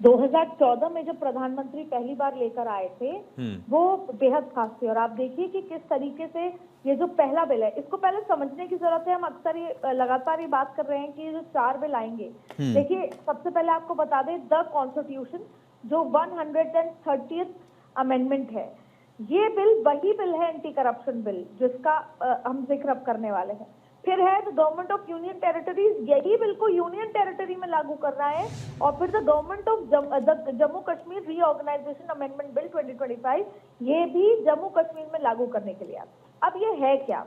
2014 में जब प्रधानमंत्री पहली बार लेकर आए थे वो बेहद खास थे। और आप देखिए कि किस तरीके से ये जो पहला बिल है, इसको पहले समझने की जरूरत है। हम अक्सर ये लगातार ये बात कर रहे हैं कि ये जो 4 बिल आएंगे, देखिए सबसे पहले आपको बता दें, द कॉन्स्टिट्यूशन जो 130th अमेंडमेंट है, ये बिल वही बिल है एंटी करप्शन बिल जिसका हम जिक्र अब करने वाले हैं। फिर है the government of union territories, यही बिल को यूनियन टेरिटरी में लागू करना है। और फिर the government of Jammu Kashmir reorganisation amendment bill 2025, ये भी जम्मू कश्मीर में लागू करने के लिए। अब ये है क्या,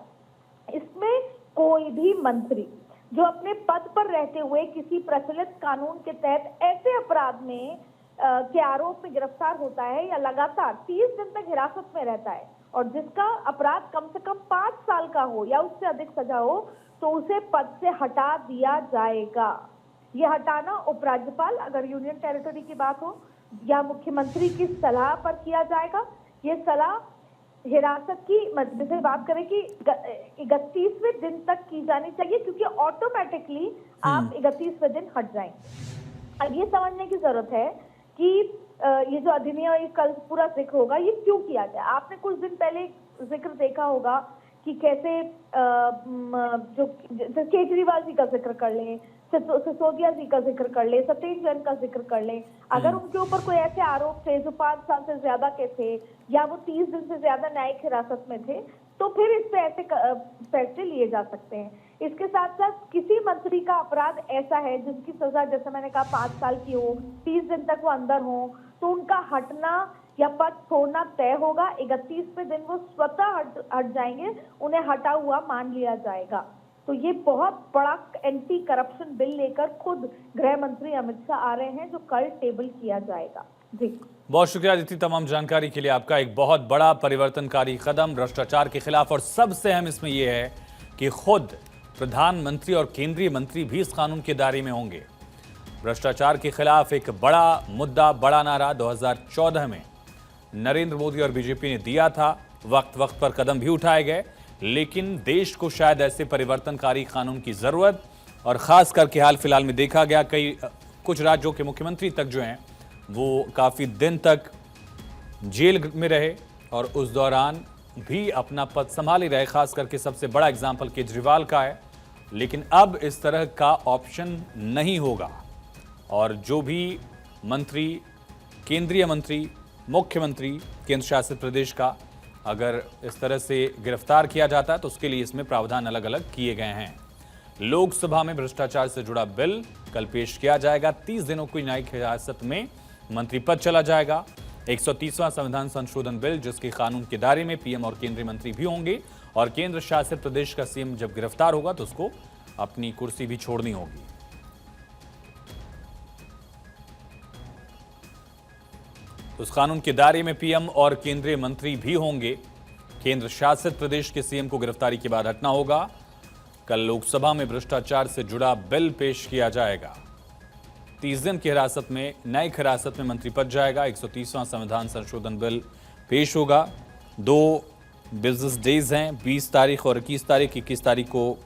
इसमें कोई भी मंत्री जो अपने पद पर रहते हुए किसी प्रचलित कानून के तहत ऐसे अपराध में के आरोप में गिरफ्तार होता है या लगातार 30 दिन तक हिरासत में रहता है और जिसका अपराध कम से कम 5 साल का हो या उससे अधिक सजा हो, तो उसे पद से हटा दिया जाएगा। ये हटाना उपराज्यपाल, अगर यूनियन टेरिटरी की बात हो, या मुख्यमंत्री की सलाह पर किया जाएगा। ये सलाह हिरासत की जैसे बात करें कि 31वें दिन तक की जानी चाहिए, क्योंकि ऑटोमेटिकली आप 31वें दिन हट जाएंगे। अब ये समझने की जरूरत है कि ये जो अधिनियम, ये कल पूरा जिक्र होगा, ये क्यों किया गया। आपने कुछ दिन पहले जिक्र देखा होगा कि कैसे जो केजरीवाल जी का जिक्र कर लें, सिसोदिया जी का जिक्र कर ले, सतीश जैन का जिक्र कर ले, अगर उनके ऊपर कोई ऐसे आरोप थे जो 5 साल से ज्यादा के थे या वो 30 दिन से ज्यादा न्यायिक हिरासत में थे, तो फिर इस पे ऐसे फैसले लिए जा सकते हैं। इसके साथ साथ किसी मंत्री का अपराध ऐसा है जिसकी सजा, जैसे मैंने कहा, 5 साल की हो, 30 दिन तक वो अंदर हो, तो उनका हटना या पद छोड़ना तय होगा। 31वें दिन वो स्वतः हट जाएंगे, उन्हें हटा हुआ मान लिया जाएगा। तो ये बहुत बड़ा एंटी करप्शन बिल लेकर खुद गृह मंत्री अमित शाह आ रहे हैं, जो कल टेबल किया जाएगा। जी, बहुत शुक्रिया इतनी तमाम जानकारी के लिए आपका। एक बहुत बड़ा परिवर्तनकारी कदम भ्रष्टाचार के खिलाफ, और सबसे अहम इसमें यह है कि खुद प्रधानमंत्री और केंद्रीय मंत्री भी इस कानून के दायरे में होंगे। भ्रष्टाचार के खिलाफ एक बड़ा मुद्दा, बड़ा नारा 2014 में नरेंद्र मोदी और बीजेपी ने दिया था। वक्त वक्त पर कदम भी उठाए गए, लेकिन देश को शायद ऐसे परिवर्तनकारी कानून की जरूरत, और खास करके हाल फिलहाल में देखा गया कुछ राज्यों के मुख्यमंत्री तक जो हैं वो काफी दिन तक जेल में रहे और उस दौरान भी अपना पद संभाल ही रहे। खास करके सबसे बड़ा एग्जाम्पल केजरीवाल का है। लेकिन अब इस तरह का ऑप्शन नहीं होगा, और जो भी मंत्री, केंद्रीय मंत्री, मुख्यमंत्री केंद्र शासित प्रदेश का अगर इस तरह से गिरफ्तार किया जाता है तो उसके लिए इसमें प्रावधान अलग अलग किए गए हैं। लोकसभा में भ्रष्टाचार से जुड़ा बिल कल पेश किया जाएगा। 30 दिनों की न्यायिक हिरासत में मंत्री पद चला जाएगा। 130वां संविधान संशोधन बिल, जिसके कानून के दायरे में पीएम और केंद्रीय मंत्री भी होंगे, और केंद्र शासित प्रदेश का सीएम जब गिरफ्तार होगा तो उसको अपनी कुर्सी भी छोड़नी होगी। उस कानून के दायरे में पीएम और केंद्रीय मंत्री भी होंगे। केंद्र शासित प्रदेश के सीएम को गिरफ्तारी के बाद हटना होगा। कल लोकसभा में भ्रष्टाचार से जुड़ा बिल पेश किया जाएगा। 30 दिन की हिरासत में, न्यायिक हिरासत में मंत्री पद जाएगा। 130वां संविधान संशोधन बिल पेश होगा। 2 बिजनेस डेज हैं, 20 तारीख और 21 तारीख। 21 तारीख को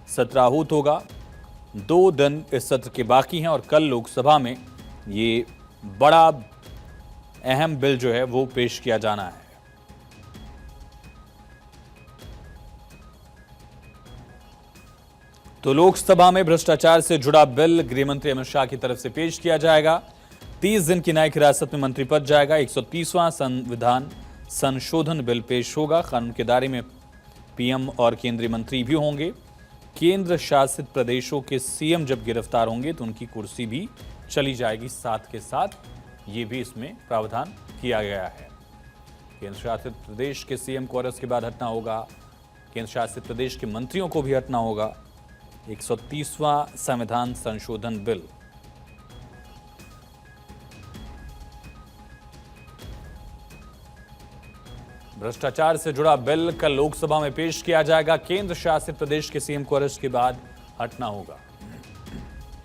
सत्र आहूत होगा। 2 दिन इस सत्र के बाकी हैं, और कल लोकसभा में ये बड़ा अहम बिल जो है वो पेश किया जाना है। तो लोकसभा में भ्रष्टाचार से जुड़ा बिल गृह मंत्री अमित शाह की तरफ से पेश किया जाएगा। 30 दिन की न्यायिक हिरासत में मंत्री पद जाएगा। 130वां संविधान संशोधन बिल पेश होगा। कानून के दायरे में पीएम और केंद्रीय मंत्री भी होंगे। केंद्र शासित प्रदेशों के सीएम जब गिरफ्तार होंगे तो उनकी कुर्सी भी चली जाएगी। साथ के साथ ये भी इसमें प्रावधान किया गया है। केंद्र शासित प्रदेश के सीएम को इसके बाद हटना होगा। केंद्र शासित प्रदेश के मंत्रियों को भी हटना होगा। 130वां संविधान संशोधन बिल। भ्रष्टाचार से जुड़ा बिल कल लोकसभा में पेश किया जाएगा। केंद्र शासित प्रदेश के सीएम को अरेस्ट के बाद हटना होगा।